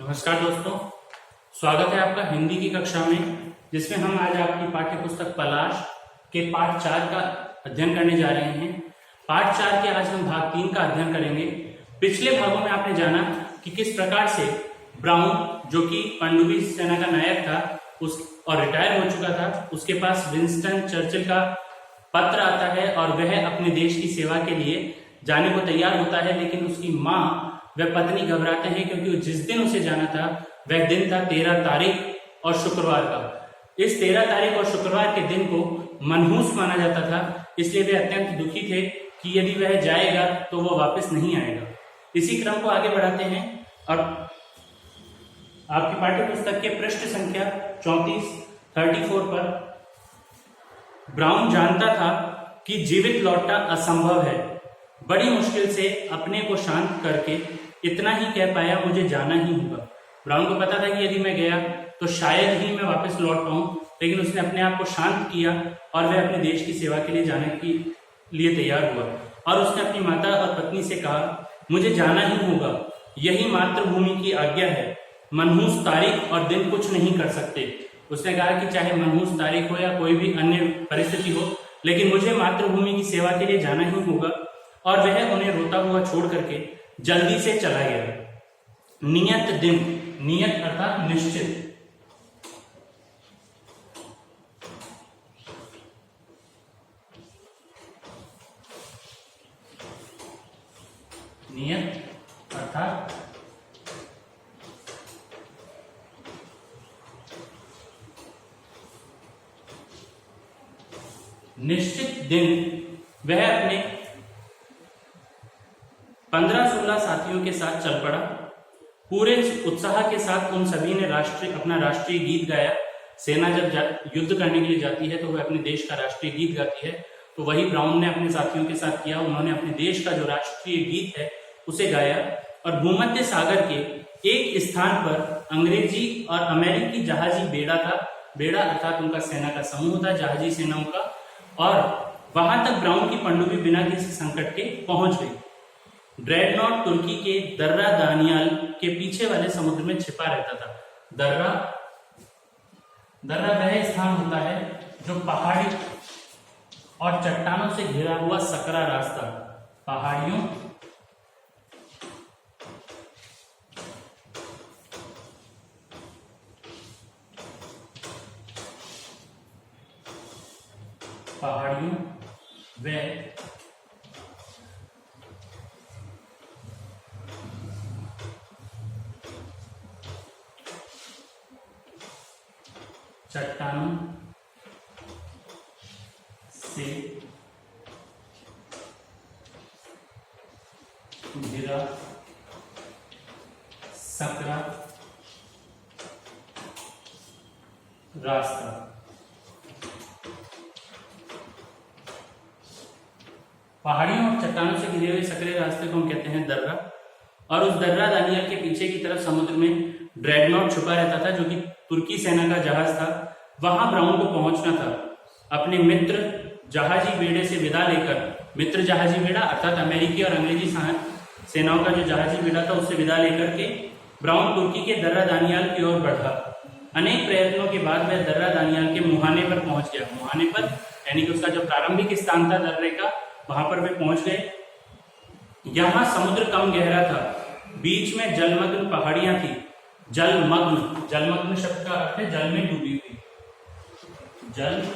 नमस्कार दोस्तों, स्वागत है आपका हिंदी की कक्षा में, जिसमें हम आज आपकी पाठ्य पुस्तक पलाश के पाठ 4 का अध्ययन करने जा रहे हैं। पाठ 4 के आज हम भाग 3 का अध्ययन करेंगे। पिछले भागों में आपने जाना कि किस प्रकार से ब्राउन, जो कि पनडुब्बी सेना का नायक था उस और रिटायर हो चुका था, उसके पास विंस्टन चर्चिल का पत्र आता है और वह अपने देश की सेवा के लिए जाने को तैयार होता है। लेकिन उसकी माँ वह पत्नी घबराते हैं, क्योंकि जिस दिन उसे जाना था वह दिन था 13 तारीख और शुक्रवार का। इस 13 तारीख और शुक्रवार के दिन को मनहूस माना जाता था, इसलिए वे अत्यंत दुखी थे कि यदि वह जाएगा तो वह वापस नहीं आएगा। इसी क्रम को आगे बढ़ाते हैं और आपकी पाठ्य पुस्तक के पृष्ठ संख्या 34 पर ब्राउन जानता था कि जीवित लौटना असंभव है। बड़ी मुश्किल से अपने को शांत करके इतना ही कह पाया, मुझे जाना ही होगा। ब्राउन को पता था कि यदि मैं गया तो शायद ही मैं वापस लौट पाऊं, लेकिन उसने अपने आप को शांत किया और वह अपने देश की सेवा के लिए जाने के लिए तैयार हुआ। और उसने अपनी माता और पत्नी से कहा, मुझे जाना ही होगा, यही मातृभूमि की आज्ञा है। मनहूस तारीख और दिन कुछ नहीं कर सकते। उसने कहा कि चाहे मनहूस तारीख हो या कोई भी अन्य परिस्थिति हो, लेकिन मुझे मातृभूमि की सेवा के लिए जाना ही होगा। और वह उन्हें रोता हुआ छोड़ करके जल्दी से चला गया। नियत दिन, नियत अर्थात निश्चित, नियत अर्थात निश्चित दिन वह अपने 15-16 साथियों के साथ चल पड़ा। पूरे उत्साह के साथ उन सभी ने अपना राष्ट्रीय गीत गाया। सेना जब युद्ध करने के लिए जाती है तो वह अपने देश का राष्ट्रीय गीत गाती है, तो वही ब्राउन ने अपने साथियों के साथ किया। उन्होंने अपने देश का जो राष्ट्रीय गीत है उसे गाया और भूमध्य सागर के एक स्थान पर अंग्रेजी और अमेरिकी जहाजी बेड़ा था। बेड़ा अर्थात उनका सेना का समूह था, जहाजी सेनाओं का, और वहां तक ब्राउन की पनडुब्बी बिना किसी संकट के पहुंच गई। ड्रेडनॉट तुर्की के दर्रा दानियाल के पीछे वाले समुद्र में छिपा रहता था। दर्रा वह स्थान होता है जो पहाड़ी और चट्टानों से घिरा हुआ सकरा रास्ता, पहाड़ियों व चट्टानों से घिरा सकरा रास्ता। पहाड़ियों और चट्टानों से घिरे हुए सकरे रास्ते को हम कहते हैं दर्रा। और उस दर्रा दानियल के पीछे की तरफ समुद्र में ड्रेडनॉट छुपा रहता था, जो कि तुर्की सेना का जहाज था। वहां ब्राउन को पहुंचना था। अपने मित्र जहाजी बेड़े से विदा लेकर, मित्र जहाजी बेड़ा अर्थात अमेरिकी और अंग्रेजी सेनाओं का जो जहाजी बेड़ा था उससे विदा लेकर के ब्राउन तुर्की के दर्रा दानियाल की ओर बढ़ा। अनेक प्रयत्नों के बाद वह दर्रा दानियाल के मुहाने पर पहुंच गया। मुहाने पर यानी कि उसका जो प्रारंभिक स्थान था दर्रे का, वहां पर वे पहुंच गए। यहां समुद्र कम गहरा था, बीच में जलमग्न पहाड़ियां थी। जलमग्न शब्द का अर्थ है जल में डूबी हुई। जलमग्न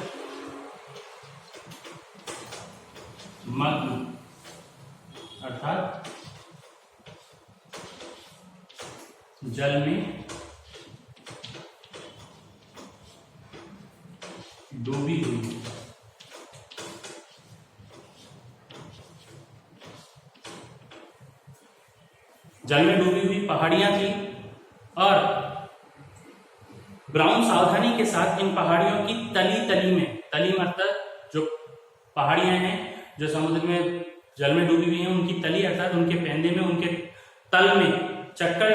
अर्थात जल में डूबी हुई। जल में डूबी हुई पहाड़ियां थी और ब्राउन सावधानी के साथ इन पहाड़ियों की तली में, तली मतलब जो पहाड़ियां हैं जो समुद्र में जल में डूबी हुई हैं, उनकी तली अर्थात उनके पैंदे में, उनके तल में चक्कर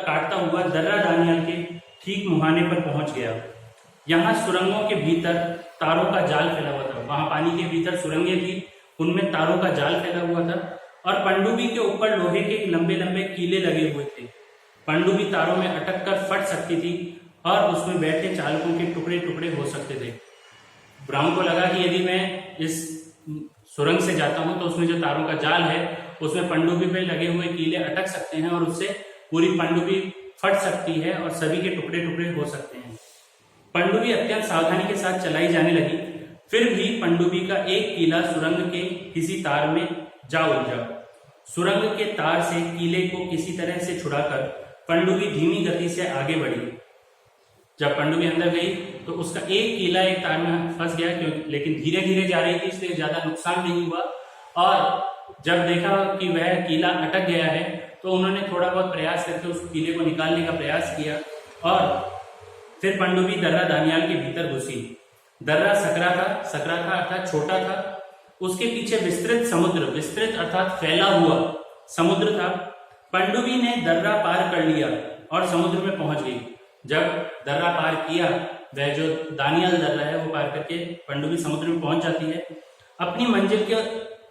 काटता हुआ दर्रा दानियाल के ठीक मुहाने पर पहुंच गया। यहाँ सुरंगों के भीतर तारों का जाल फैला हुआ था। वहां पानी के भीतर सुरंगें थी, उनमें तारों का जाल फैला हुआ था और पनडुब्बी के ऊपर लोहे के लंबे लंबे कीले लगे हुए थे। पनडुब्बी तारों में अटक कर फट सकती थी और उसमें बैठे चालकों के टुकड़े टुकड़े हो सकते थे। ब्राउन को लगा कि यदि मैं इस सुरंग से जाता हूं तो उसमें जो तारों का जाल है उसमें पनडुब्बी पे लगे हुए कीले अटक सकते हैं और उससे पूरी पनडुब्बी फट सकती है और सभी के टुकड़े टुकड़े हो सकते हैं। पनडुब्बी अत्यंत सावधानी के साथ चलाई जाने लगी, फिर भी पनडुब्बी का एक कीला सुरंग के किसी तार में जा उलझा। सुरंग के तार से कीले को किसी तरह से छुड़ाकर पनडुब्बी धीमी गति से आगे बढ़ी। जब पनडुब्बी अंदर गई तो उसका एक कीला एक तार में फंस गया, लेकिन धीरे धीरे जा रही थी इसलिए ज्यादा नुकसान नहीं हुआ। और जब देखा कि वह कीला अटक गया है तो उन्होंने थोड़ा बहुत प्रयास करके उस कीले को निकालने का प्रयास किया और फिर पनडुब्बी दर्रा दानियाल के भीतर घुसी। दर्रा सकरा था अर्थात छोटा था, उसके पीछे विस्तृत समुद्र, विस्तृत अर्थात फैला हुआ समुद्र था। पनडुब्बी ने दर्रा पार कर लिया और समुद्र में पहुंच गई। जब दर्रा पार किया, वह जो दानियाल दर्रा है वो पार करके पनडुब्बी समुद्र में पहुंच जाती है। अपनी मंजिल के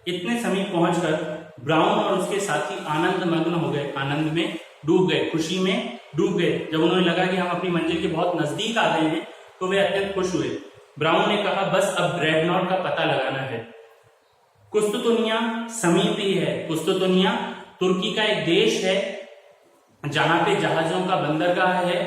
इतने समीप पहुंचकर ब्राउन और उसके साथी आनंद मग्न हो गए, आनंद में डूब गए, खुशी में डूब गए। जब उन्हें लगा कि हम अपनी मंजिल के बहुत नजदीक आ गए हैं तो वे अत्यंत खुश हुए। ब्राउन ने कहा, बस अब ड्रेडनॉट का पता लगाना है। कुस्तुतुनिया समीप ही है। कुस्तुतुनिया तुर्की का एक देश है जहां पे जहाजों का बंदरगाह है।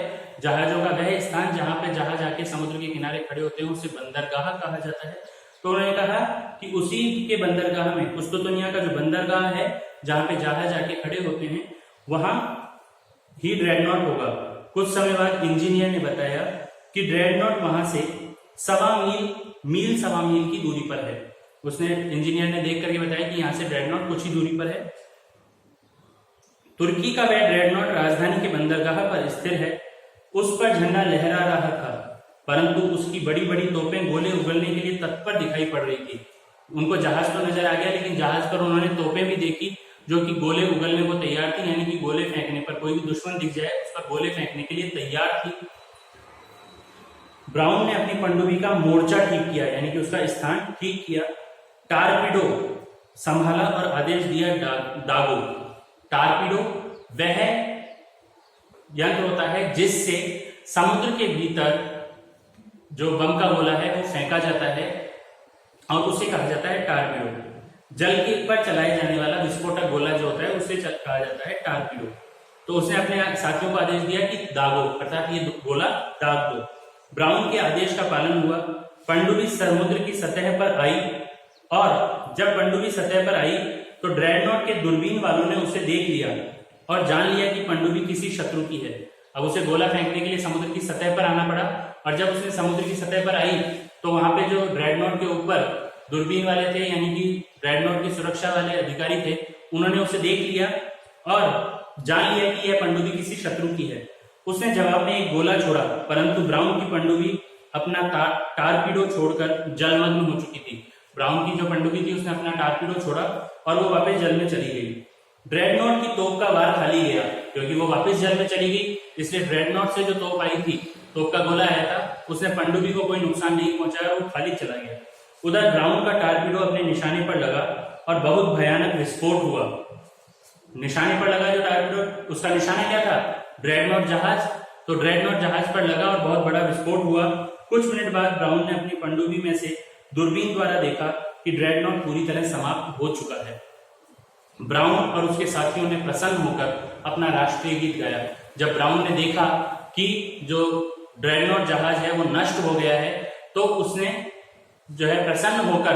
जहाजों का वह स्थान जहां पे जहाज आके समुद्र के किनारे खड़े होते हैं उसे बंदरगाह कहा जाता है। तो उन्होंने कहा कि उसी के बंदरगाह में, कुस्तुतुनिया का जो बंदरगाह है जहां पे जहाज आके खड़े होते हैं, वहां ही ड्रेडनॉट होगा। कुछ समय बाद इंजीनियर ने बताया कि ड्रेडनॉट वहां से 1.25 मील की दूरी पर है। उसने, इंजीनियर ने देख करके बताया कि यहाँ से ड्रेडनॉट कुछ ही दूरी पर है। तुर्की का वह ड्रेडनॉट राजधानी के बंदरगाह पर स्थिर है। उस पर झंडा लहरा रहा था, परंतु उसकी बड़ी बड़ी तोपें गोले उगलने के लिए तत्पर दिखाई पड़ रही थी। उनको जहाज तो नजर आ गया, लेकिन जहाज पर उन्होंने तोपें भी देखी जो कि गोले उगलने को तैयार थी, यानी कि गोले फेंकने पर, कोई भी दुश्मन दिख जाए उस पर गोले फेंकने के लिए तैयार थी। ब्राउन ने अपनी पनडुब्बी का मोर्चा ठीक किया, यानी कि उसका स्थान ठीक किया। टारपीडो संभाला और आदेश दिया दागो। टारपीडो वह यंत्र होता है जिससे समुद्र के भीतर जो बम का गोला है वो फेंका जाता है और उसे कहा जाता है टारपीडो। जल के पर चलाए जाने वाला विस्फोटक गोला जो होता है उसे कहा जाता है टारपीडो। तो उसने अपने साथियों को आदेश दिया कि दागो, अर्थात ये गोला दाग दो। ब्राउन के आदेश का पालन हुआ। पनडुब्बी समुद्र की सतह पर आई और जब पनडुब्बी सतह पर आई तो ड्रेडनॉट के दूरबीन वालों ने उसे देख लिया और जान लिया कि पनडुब्बी किसी शत्रु की है। अब उसे गोला फेंकने के लिए समुद्र की सतह पर आना पड़ा और जब उसने समुद्र की सतह पर आई तो वहां पे जो ड्रेडनॉट के ऊपर दूरबीन वाले थे, यानी कि ड्रेडनॉट की सुरक्षा वाले अधिकारी थे, उन्होंने उसे देख लिया और जान लिया कि यह पनडुब्बी किसी शत्रु की है। उसने जवाब में एक गोला छोड़ा, परंतु ब्राउन की पनडुब्बी अपना टारपीडो छोड़कर जलमग्न हो चुकी थी। ब्राउन की जो पनडुब्बी थी उसने अपना टारपीडो छोड़ा और वो वापस जल में चली गई। ड्रेडनॉट की तोप का वार खाली गया, क्योंकि वो वापस जल में चली गई, इसलिए ड्रेडनॉट से जो तोप आई थी, तोप का गोला आया था, उसने पनडुब्बी को कोई नुकसान नहीं पहुंचाया, वो खाली चला गया। उधर ब्राउन का टारपीडो अपने निशाने पर लगा और बहुत भयानक विस्फोट हुआ। निशाने पर लगा जो टारपीडो, उसका निशाना क्या था? ड्रेडनॉट जहाज। तो ड्रेडनॉट जहाज पर लगा और बहुत बड़ा विस्फोट हुआ। कुछ मिनट बाद ब्राउन ने अपनी पनडुब्बी में से दूरबीन द्वारा देखा कि ड्रेडनॉट पूरी तरह समाप्त हो चुका है। ब्राउन और उसके साथियों ने प्रसन्न होकर अपना राष्ट्रीय गीत गाया। जब ब्राउन ने देखा कि जो ड्रेडनॉट जहाज है वो नष्ट हो गया है तो उसने जो है प्रसन्न होकर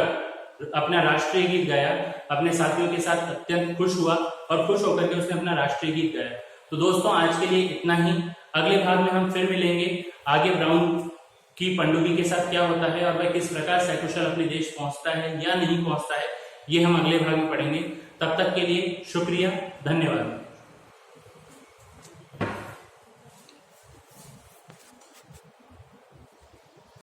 अपना राष्ट्रीय गीत गाया। अपने साथियों के साथ अत्यंत खुश हुआ और खुश होकर के उसने अपना राष्ट्रीय गीत गाया। तो दोस्तों, आज के लिए इतना ही। अगले भाग में हम फिर मिलेंगे। आगे ब्राउन की पनडुब्बी के साथ क्या होता है और वह किस प्रकार सकुशल अपने देश पहुंचता है या नहीं पहुंचता है, ये हम अगले भाग में पढ़ेंगे। तब तक के लिए शुक्रिया, धन्यवाद।